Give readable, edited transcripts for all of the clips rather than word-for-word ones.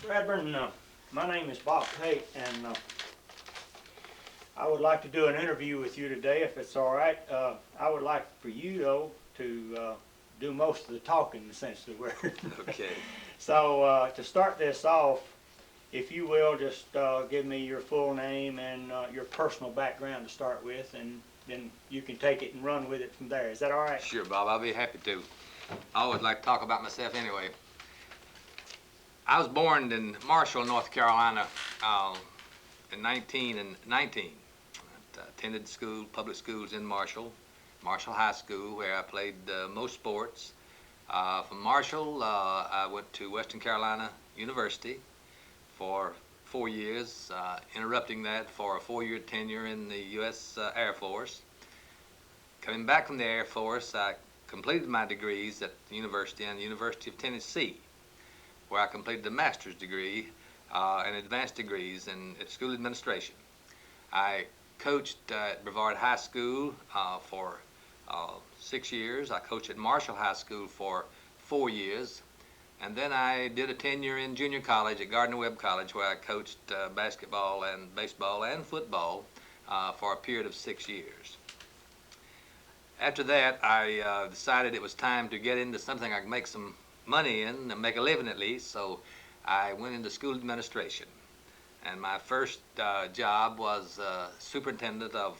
Bradburn, my name is Bob Tate, and I would like to do an interview with you today, if it's all right. I would like for you, though, to do most of the talking, in the sense of the word. Okay. So to start this off, if you will, just give me your full name and your personal background to start with, and then you can take it and run with it from there. Is that all right? Sure, Bob. I'll be happy to. I always like to talk about myself anyway. I was born in Marshall, North Carolina, in 1919. Attended school, public schools in Marshall High School, where I played most sports. From Marshall, I went to Western Carolina University for 4 years, interrupting that for a 4-year tenure in the U.S. Air Force. Coming back from the Air Force, I completed my degrees at the university and the University of Tennessee, where I completed a master's degree and advanced degrees in school administration. I coached at Brevard High School for 6 years. I coached at Marshall High School for 4 years. And then I did a tenure in junior college at Gardner-Webb College, where I coached basketball and baseball and football for a period of 6 years. After that, I decided it was time to get into something I could make some money in and make a living at least, so I went into school administration. And my first job was superintendent of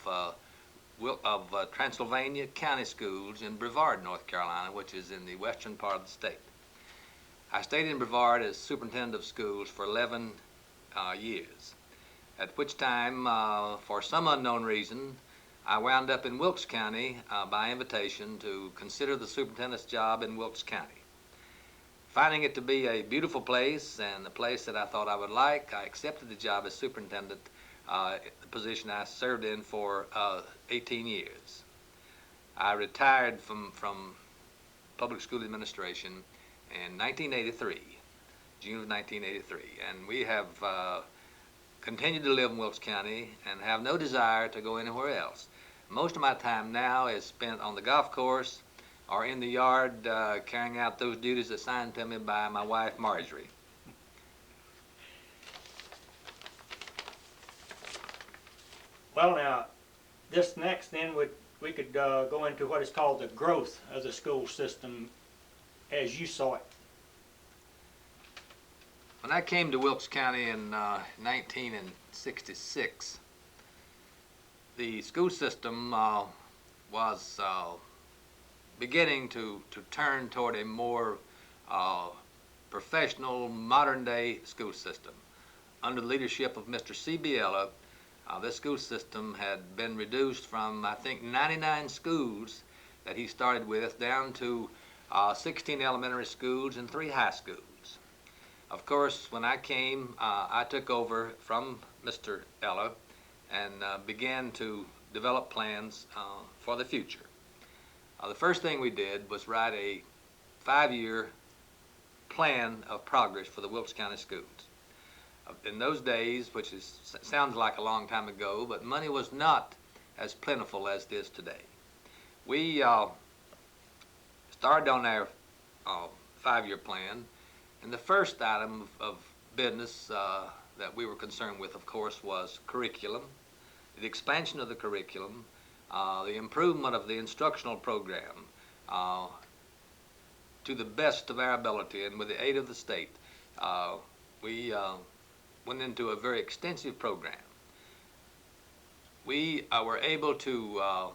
Transylvania County Schools in Brevard, North Carolina, which is in the western part of the state. I stayed in Brevard as superintendent of schools for 11 years, at which time, for some unknown reason, I wound up in Wilkes County by invitation to consider the superintendent's job in Wilkes County. Finding it to be a beautiful place and a place that I thought I would like, I accepted the job as superintendent, the position I served in for 18 years. I retired from public school administration in 1983, June of 1983, and we have continued to live in Wilkes County and have no desire to go anywhere else. Most of my time now is spent on the golf course or in the yard carrying out those duties assigned to me by my wife, Marjorie. Well, now, this next then we could go into what is called the growth of the school system as you saw it. When I came to Wilkes County in 1966, the school system was beginning to turn toward a more professional, modern-day school system. Under the leadership of Mr. C.B. Ella, this school system had been reduced from, I think, 99 schools that he started with down to 16 elementary schools and 3 high schools. Of course, when I came, I took over from Mr. Ella and began to develop plans for the future. The first thing we did was write a 5-year plan of progress for the Wilkes County schools. In those days, which sounds like a long time ago, but money was not as plentiful as it is today. We started on our 5-year plan, and the first item of business that we were concerned with, of course, was curriculum, the expansion of the curriculum, the improvement of the instructional program to the best of our ability, and with the aid of the state, we went into a very extensive program. We were able to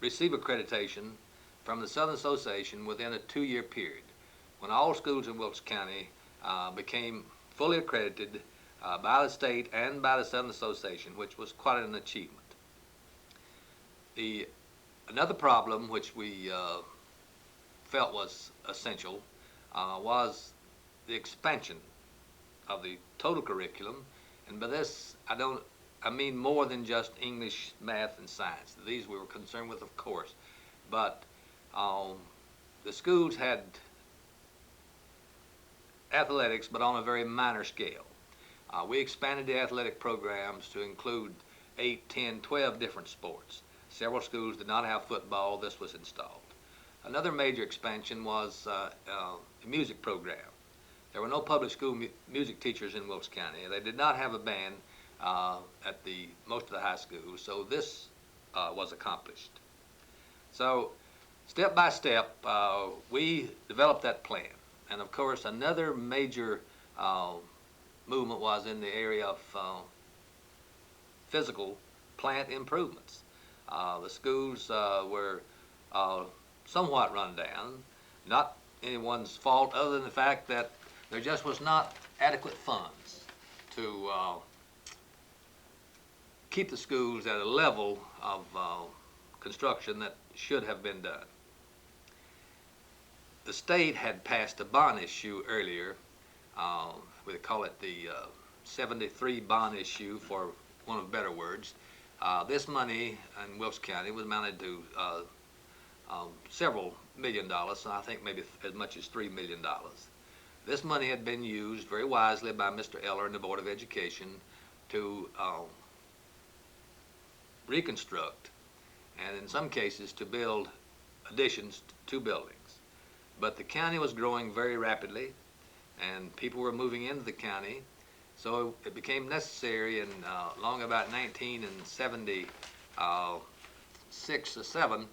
receive accreditation from the Southern Association within a 2-year period, when all schools in Wilkes County became fully accredited by the state and by the Southern Association, which was quite an achievement. Another problem which we felt was essential was the expansion of the total curriculum, and by this I mean more than just English, math, and science. These we were concerned with, of course, but the schools had athletics, but on a very minor scale. We expanded the athletic programs to include 8, 10, 12 different sports. Several schools did not have football. This was installed. Another major expansion was the music program. There were no public school music teachers in Wilkes County. They did not have a band at most of the high schools, so this was accomplished. So step by step, we developed that plan. And of course, another major movement was in the area of physical plant improvements. The schools were somewhat run down, not anyone's fault other than the fact that there just was not adequate funds to keep the schools at a level of construction that should have been done. The state had passed a bond issue earlier. We call it the 73 bond issue, for one of better words. This money in Wilkes County was amounted to several $1,000,000, I think maybe as much as $3 million. This money had been used very wisely by Mr. Eller and the Board of Education to reconstruct, and in some cases to build additions to buildings. But the county was growing very rapidly, and people were moving into the county, so it became necessary in long about 1976 or 7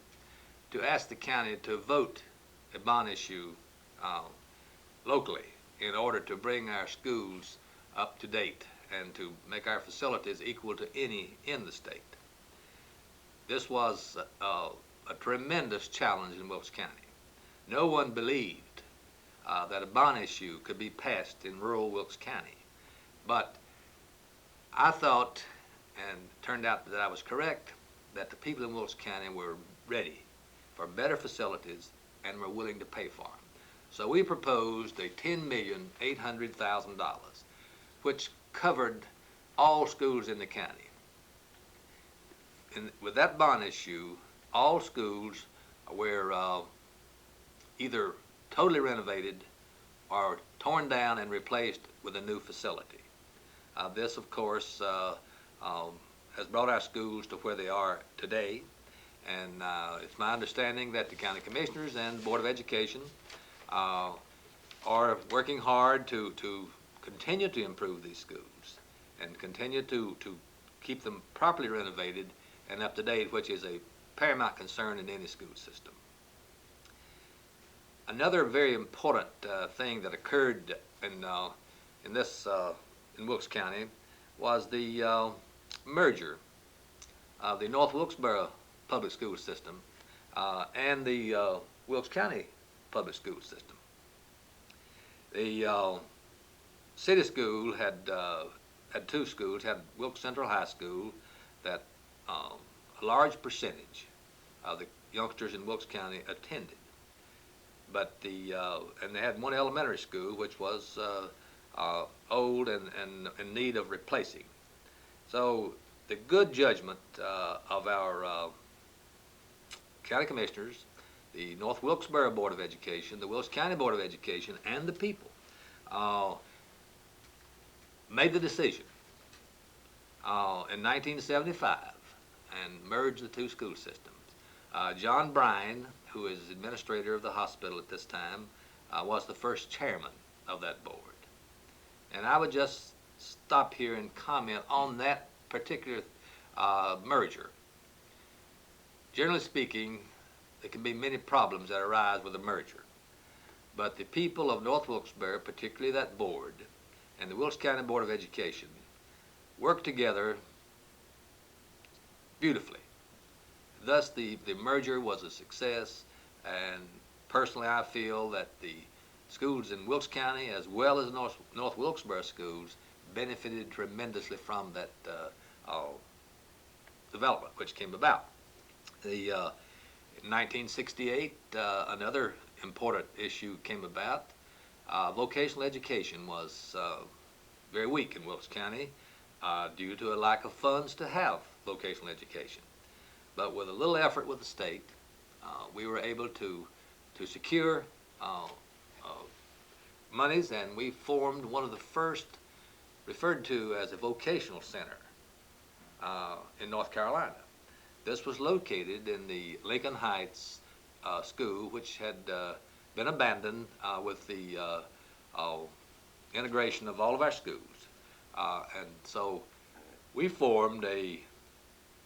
to ask the county to vote a bond issue locally in order to bring our schools up to date and to make our facilities equal to any in the state. This was a tremendous challenge in Wilkes County. No one believed that a bond issue could be passed in rural Wilkes County. But I thought, and it turned out that I was correct, that the people in Wilkes County were ready for better facilities and were willing to pay for them. So we proposed a $10,800,000, which covered all schools in the county. With that bond issue, all schools were either totally renovated or torn down and replaced with a new facility. This, of course, has brought our schools to where they are today, and it's my understanding that the county commissioners and the Board of Education are working hard to continue to improve these schools and continue to keep them properly renovated and up to date, which is a paramount concern in any school system. Another very important thing that occurred in Wilkes County was the merger of the North Wilkesboro public school system and the Wilkes County public school system. The city school had two schools, had Wilkes Central High School that a large percentage of the youngsters in Wilkes County attended. But and they had one elementary school which was old and in need of replacing. So the good judgment of our county commissioners, the North Wilkesboro Board of Education, the Wilkes County Board of Education, and the people made the decision in 1975 and merged the two school systems. John Bryan, who is administrator of the hospital at this time, was the first chairman of that board. And I would just stop here and comment on that particular merger. Generally speaking, there can be many problems that arise with a merger. But the people of North Wilkesboro, particularly that board, and the Wilkes County Board of Education, worked together beautifully. Thus, the merger was a success, and personally I feel that the schools in Wilkes County as well as North Wilkesboro schools benefited tremendously from that development which came about. In 1968, another important issue came about. Vocational education was very weak in Wilkes County due to a lack of funds to have vocational education. But with a little effort with the state, we were able to secure monies, and we formed one of the first referred to as a vocational center in North Carolina. This was located in the Lincoln Heights school, which had been abandoned with the integration of all of our schools. And so we formed a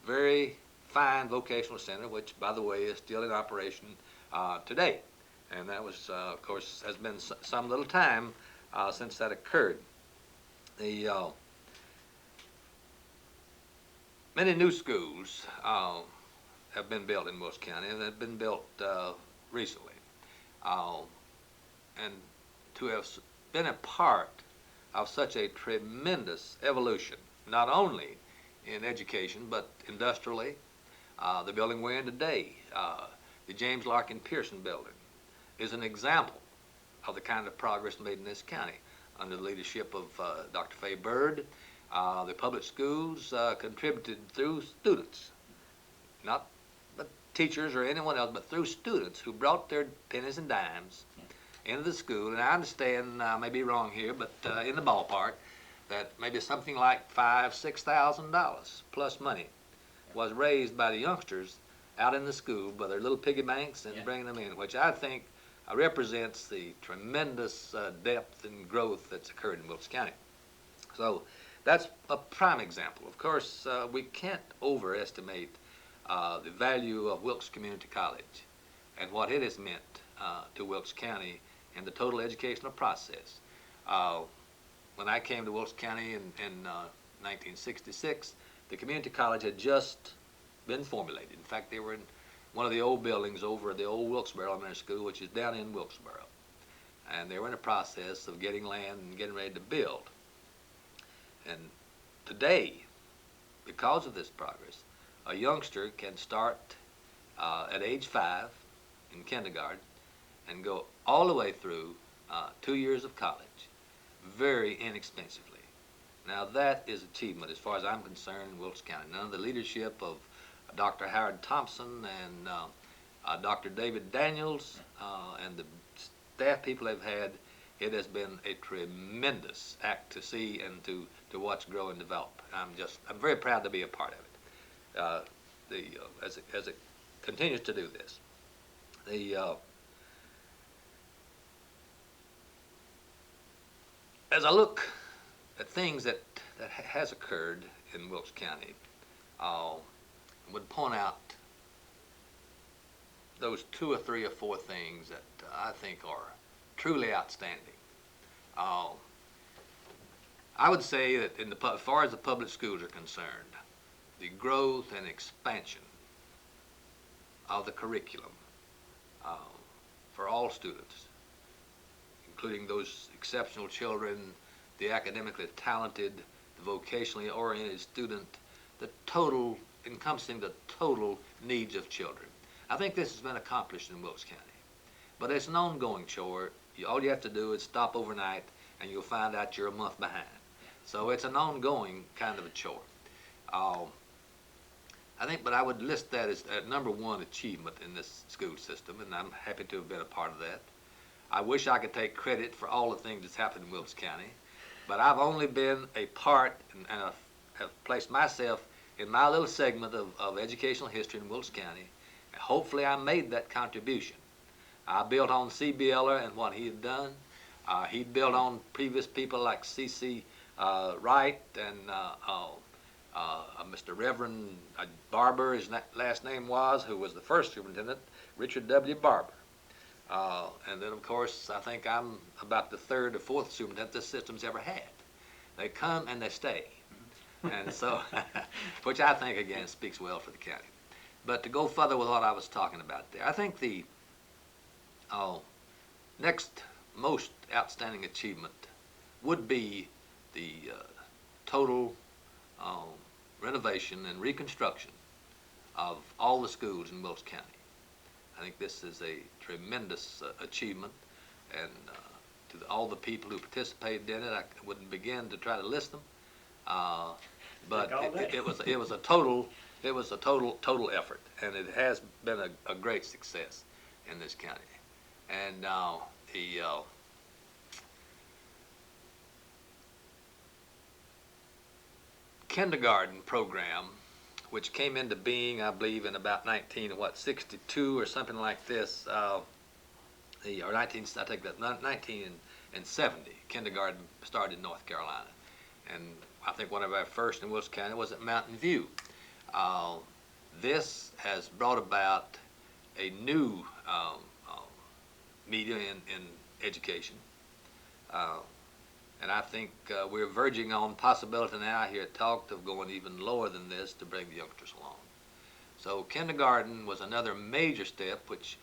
very fine vocational center, which, by the way, is still in operation today. And that was, of course, has been some little time since that occurred. The many new schools have been built in Wilkes County, and have been built recently. And to have been a part of such a tremendous evolution, not only in education, but industrially, the building we're in today, the James Larkin Pearson building, is an example of the kind of progress made in this county under the leadership of Dr. Fay Bird. The public schools contributed through students, not the teachers or anyone else, but through students who brought their pennies and dimes into the school. And I understand, I may be wrong here, but in the ballpark, that maybe something like $5,000–6,000 plus money was raised by the youngsters out in the school by their little piggy banks and bringing them in, which I think represents the tremendous depth and growth that's occurred in Wilkes County. So that's a prime example. Of course, we can't overestimate the value of Wilkes Community College and what it has meant to Wilkes County and the total educational process. When I came to Wilkes County in 1966, the community college had just been formulated. In fact, they were in one of the old buildings over at the old Wilkesboro Elementary School, which is down in Wilkesboro. And they were in a process of getting land and getting ready to build. And today, because of this progress, a youngster can start at age 5 in kindergarten and go all the way through 2 years of college very inexpensively. Now that is achievement as far as I'm concerned in Wilkes County. Under the leadership of Dr. Howard Thompson and Dr. David Daniels and the staff people they've had, it has been a tremendous act to see and to watch grow and develop. I'm very proud to be a part of it. As it continues to do this. As I look at things that has occurred in Wilkes County, I would point out those 2 or 3 or 4 things that I think are truly outstanding. I would say that as far as the public schools are concerned, the growth and expansion of the curriculum for all students, including those exceptional children, the academically talented, the vocationally oriented student, encompassing the total needs of children. I think this has been accomplished in Wilkes County, but it's an ongoing chore. All you have to do is stop overnight and you'll find out you're a month behind. So it's an ongoing kind of a chore. But I would list that as number 1 achievement in this school system, and I'm happy to have been a part of that. I wish I could take credit for all the things that's happened in Wilkes County, but I've only been a part and have placed myself in my little segment of educational history in Wilkes County. And hopefully I made that contribution. I built on C.B. Eller and what he had done. He built on previous people like C.C. Wright and Mr. Reverend Barber, his last name was, who was the first superintendent, Richard W. Barber. And then, of course, I think I'm about the 3rd or 4th superintendent this system's ever had. They come and they stay. And so, which I think, again, speaks well for the county. But to go further with what I was talking about there, I think the next most outstanding achievement would be the total renovation and reconstruction of all the schools in Wilkes County. I think this is a tremendous achievement, and to all the people who participated in it, I wouldn't begin to try to list them. But it was a total effort, and it has been a great success in this county. And the kindergarten program, which came into being, I believe, in about 1962 or something like this. Or 19, I take that, 1970. Kindergarten started in North Carolina, and I think one of our first in Wilkes County was at Mountain View. This has brought about a new medium in education. And I think we're verging on possibility now. I hear talked of going even lower than this to bring the youngsters along. So kindergarten was another major step, which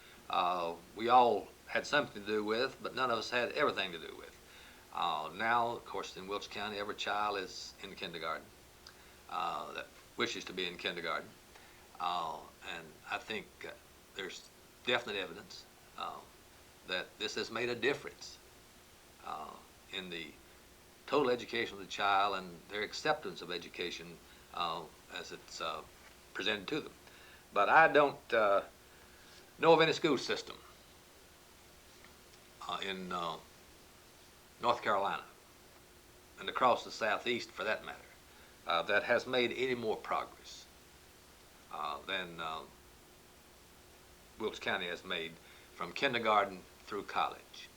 we all had something to do with, but none of us had everything to do with. Now, of course, in Wilkes County, every child is in kindergarten that wishes to be in kindergarten. And I think there's definite evidence that this has made a difference in the total education of the child and their acceptance of education as it's presented to them. But I don't know of any school system in North Carolina and across the Southeast, for that matter, that has made any more progress than Wilkes County has made from kindergarten through college.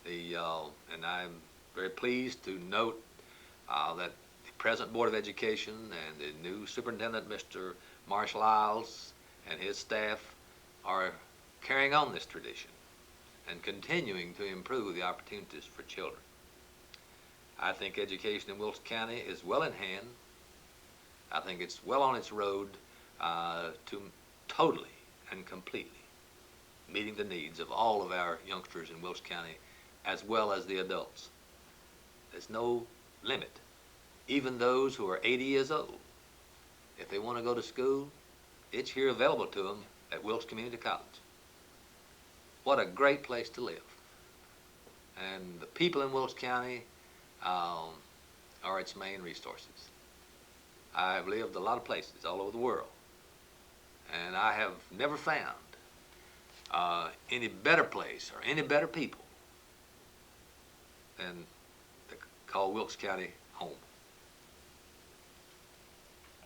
And I'm very pleased to note that the present Board of Education and the new superintendent, Mr. Marshall Isles, and his staff are carrying on this tradition and continuing to improve the opportunities for children. I think education in Wilkes County is well in hand. I think it's well on its road to totally and completely meeting the needs of all of our youngsters in Wilkes County, as well as the adults. There's no limit. Even those who are 80 years old, if they want to go to school, it's here available to them at Wilkes Community College. What a great place to live. And the people in Wilkes County are its main resources. I've lived a lot of places all over the world, and I have never found any better place or any better people than to call Wilkes County home.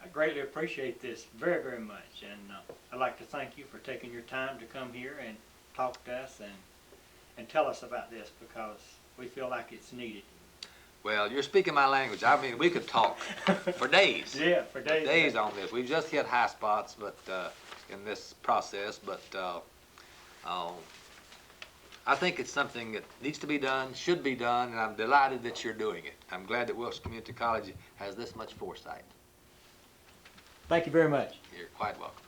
I greatly appreciate this very, very much, and I'd like to thank you for taking your time to come here and talk to us and tell us about this, because we feel like it's needed. Well, you're speaking my language. I mean, we could talk for days. Yeah, for days. Days on this. We've just hit high spots, but in this process. But I think it's something that needs to be done, should be done, and I'm delighted that you're doing it. I'm glad that Wilkes Community College has this much foresight. Thank you very much. You're quite welcome.